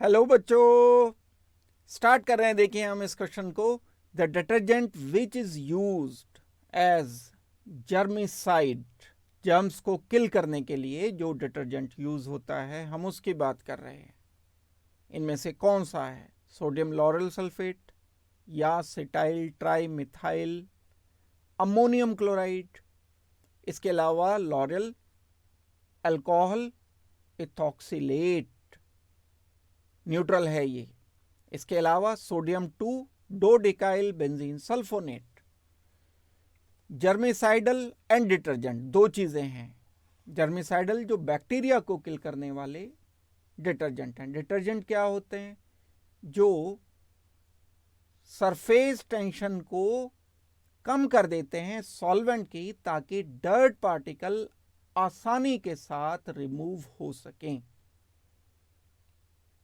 Hello बच्चों, start कर रहे हैं। देखिए हम इस क्वेश्चन को। The detergent which is used as germicide, germs को किल करने के लिए जो डिटर्जेंट यूज होता है हम उसकी बात कर रहे हैं। इनमें से कौन सा है? सोडियम लॉरेल सल्फेट या cetyl tri methyl ammonium chloride, इसके अलावा लॉरेल अल्कोहल इथॉक्सिलेट न्यूट्रल है ये। इसके अलावा sodium 2 dodecyl benzene sulphonate. Germicidal and detergent दो चीजें हैं। जर्मिसाइडल जो बैक्टीरिया को किल करने वाले डिटर्जेंट हैं। डिटर्जेंट क्या होते हैं? जो सरफेस टेंशन को कम कर देते हैं सॉल्वेंट की, ताकि डर्ट पार्टिकल आसानी के साथ रिमूव हो सकें।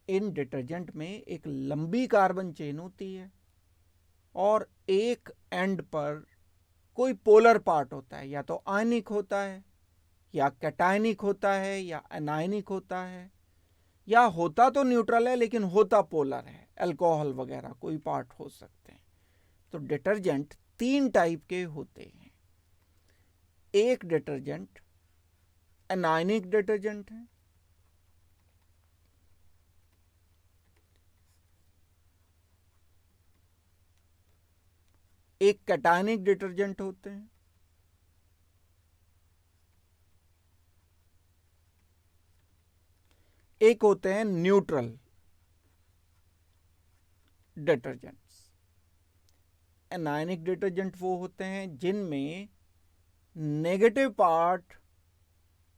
इन डिटर्जेंट में एक लंबी कार्बन चेन होती है और एक एंड पर कोई पोलर पार्ट होता है, या तो आयनिक होता है या कैटायनिक होता है या एनायनिक होता है, या होता तो न्यूट्रल है लेकिन होता पोलर है, अल्कोहल वगैरह कोई पार्ट हो सकते हैं। तो डिटर्जेंट तीन टाइप के होते हैं। एक डिटर्जेंट एनायनिक डिटर्जेंट है, एक कैटायनिक डिटर्जेंट होते हैं, एक होते हैं न्यूट्रल डिटर्जेंट्स। एनायनिक डिटर्जेंट वो होते हैं जिनमें नेगेटिव पार्ट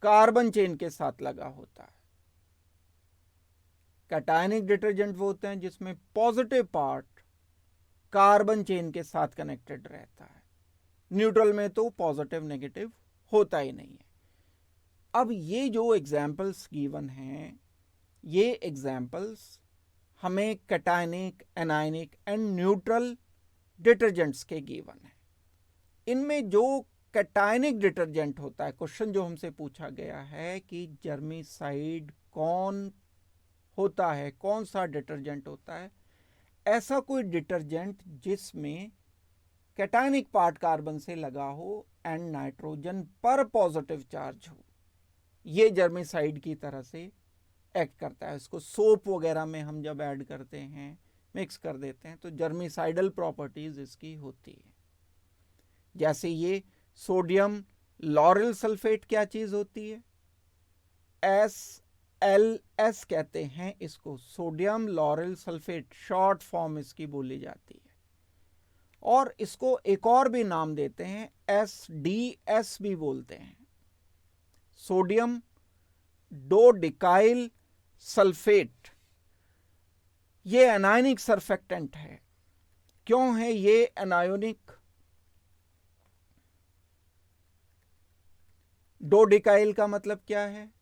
कार्बन चेन के साथ लगा होता है। कैटायनिक डिटर्जेंट वो होते हैं जिसमें पॉजिटिव पार्ट कार्बन चेन के साथ कनेक्टेड रहता है। न्यूट्रल में तो पॉजिटिव नेगेटिव होता ही नहीं है। अब ये जो एग्जाम्पल्स गिवन हैं, ये एग्जाम्पल्स हमें cationic, anionic and neutral detergents के गिवन है। इनमें जो कैटायनिक डिटर्जेंट होता है, क्वेश्चन जो हमसे पूछा गया है कि जर्मिसाइड कौन होता है, कौन सा डिटर्जेंट होता है, ऐसा कोई डिटर्जेंट जिसमें कैटायनिक पार्ट कार्बन से लगा हो एंड नाइट्रोजन पर पॉजिटिव चार्ज हो, ये जर्मिसाइड की तरह से एक्ट करता है। इसको सोप वगैरह में हम जब ऐड करते हैं, मिक्स कर देते हैं, तो जर्मिसाइडल प्रॉपर्टीज इसकी होती है। जैसे ये सोडियम लॉरेल सल्फेट क्या चीज होती है? SLS कहते हैं इसको, sodium lauryl sulphate, short form इसकी बोली जाती है। और इसको एक और भी नाम देते हैं, SDS भी बोलते हैं, सोडियम डोडिकाइल सल्फेट। ये एनायनिक सरफेक्टेंट है। क्यों है ये एनायोनिक? डोडिकाइल का मतलब क्या है?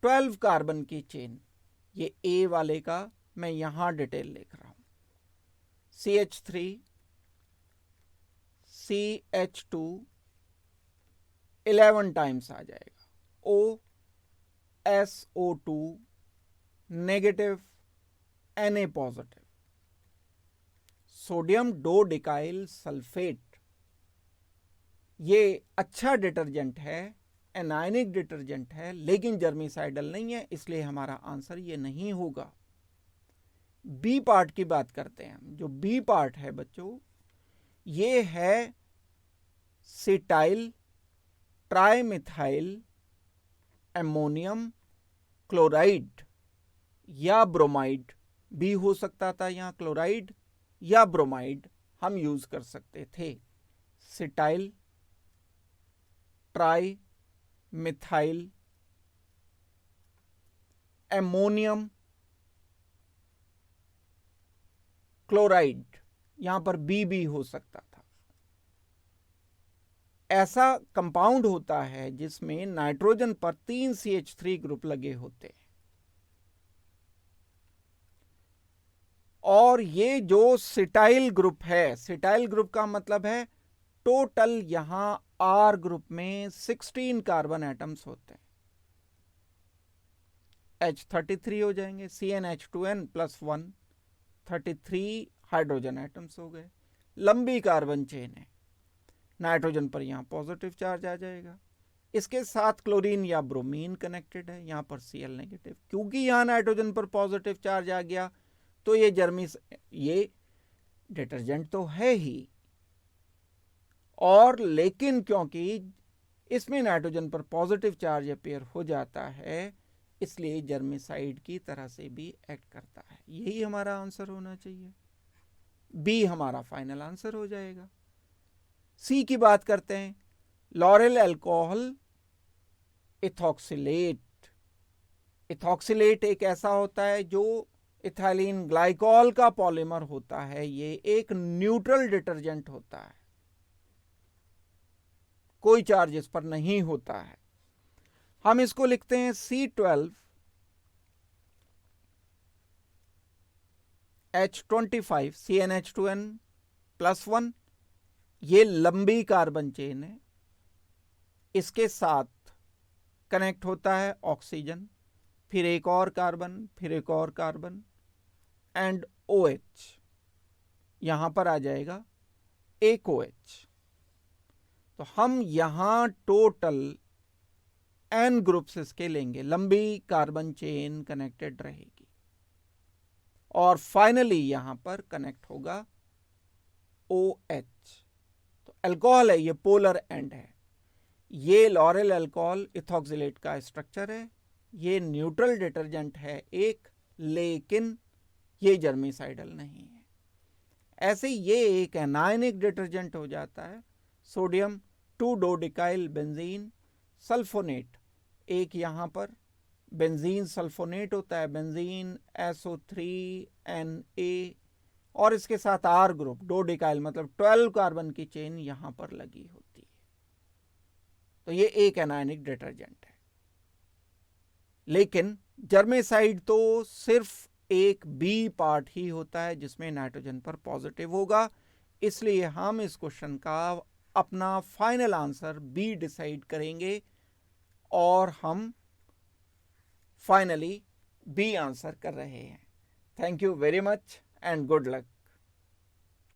12 कार्बन की चेन। ये ए वाले का मैं यहां डिटेल लिख रहा हूं। CH3 CH2 11 टाइम्स आ जाएगा, OSO2 negative, Na positive. Sodium dodecyl sulphate ये अच्छा डिटर्जेंट है, एनायनिक डिटर्जेंट है, लेकिन जर्मिसाइडल नहीं है, इसलिए हमारा आंसर ये नहीं होगा। बी पार्ट की बात करते हैं हम। जो बी पार्ट है बच्चों, ये है सिटाइल ट्राइमिथाइल एमोनियम क्लोराइड या ब्रोमाइड भी हो सकता था। यहां क्लोराइड या ब्रोमाइड हम यूज कर सकते थे। Cetyl tri methyl ammonium chloride, यहां पर बी हो सकता था। ऐसा कंपाउंड होता है जिसमें नाइट्रोजन पर 3 CH3 ग्रुप लगे होते हैं। और ये जो सिटाइल ग्रुप है, सिटाइल ग्रुप का मतलब है टोटल यहां R ग्रुप में 16 कार्बन एटम्स होते हैं। H33 हो जाएंगे, CnH2n प्लस 1, 33 हाइड्रोजन एटम्स हो गए। लंबी कार्बन चेन है, नाइट्रोजन पर यहाँ पॉजिटिव चार्ज आ जाएगा। इसके साथ क्लोरीन या ब्रोमीन कनेक्टेड है, यहाँ पर Cl नेगेटिव। क्योंकि यहाँ नाइट्रोजन पर पॉजिटिव चार्ज आ गया तो ये डिटर्जेंट तो है ही, और लेकिन क्योंकि इसमें नाइट्रोजन पर पॉजिटिव चार्ज अपेयर हो जाता है, इसलिए जर्मिसाइड की तरह से भी एक्ट करता है। यही हमारा आंसर होना चाहिए, बी हमारा फाइनल आंसर हो जाएगा। सी की बात करते हैं, लॉरेल अल्कोहल इथॉक्सिलेट। इथॉक्सिलेट एक ऐसा होता है जो इथाइलिन ग्लाइकॉल का पॉलीमर होता है। ये एक न्यूट्रल डिटर्जेंट होता है, कोई चार्ज इस पर नहीं होता है। हम इसको लिखते हैं C12H25 CnH2n प्लस 1। ये लंबी कार्बन चेन है, इसके साथ कनेक्ट होता है ऑक्सीजन, फिर एक और कार्बन, फिर एक और कार्बन, एंड OH। यहां पर आ जाएगा एक OH। तो हम यहां टोटल N ग्रुप्स इसके लेंगे, लंबी कार्बन चेन कनेक्टेड रहेगी, और फाइनली यहां पर कनेक्ट होगा OH। तो अल्कोहल है, ये पोलर एंड है। ये लॉरेल अल्कोहल इथॉक्सिलेट का स्ट्रक्चर है। ये न्यूट्रल डिटर्जेंट है एक, लेकिन ये जर्मिसाइडल नहीं है। ऐसे ये एक एनायनिक डिटर्जेंट हो जाता है। सोडियम 2-डोडिकाइल बेंजीन सल्फोनेट, एक यहाँ पर बेंजीन सल्फोनेट होता है, बेंजीन SO3Na, और इसके साथ R ग्रुप, डोडिकाइल मतलब 12 कार्बन की चेन यहाँ पर लगी होती है। तो ये एक एनायनिक डिटर्जेंट है। लेकिन जर्मेसाइड तो सिर्फ एक बी पार्ट ही होता है जिसमें नाइट्रोजन पर पॉजिटिव होगा, इसलिए हम इस क्वेश्चन का अपना फाइनल आंसर बी डिसाइड करेंगे, और हम फाइनली बी आंसर कर रहे हैं। Thank you very much and good luck.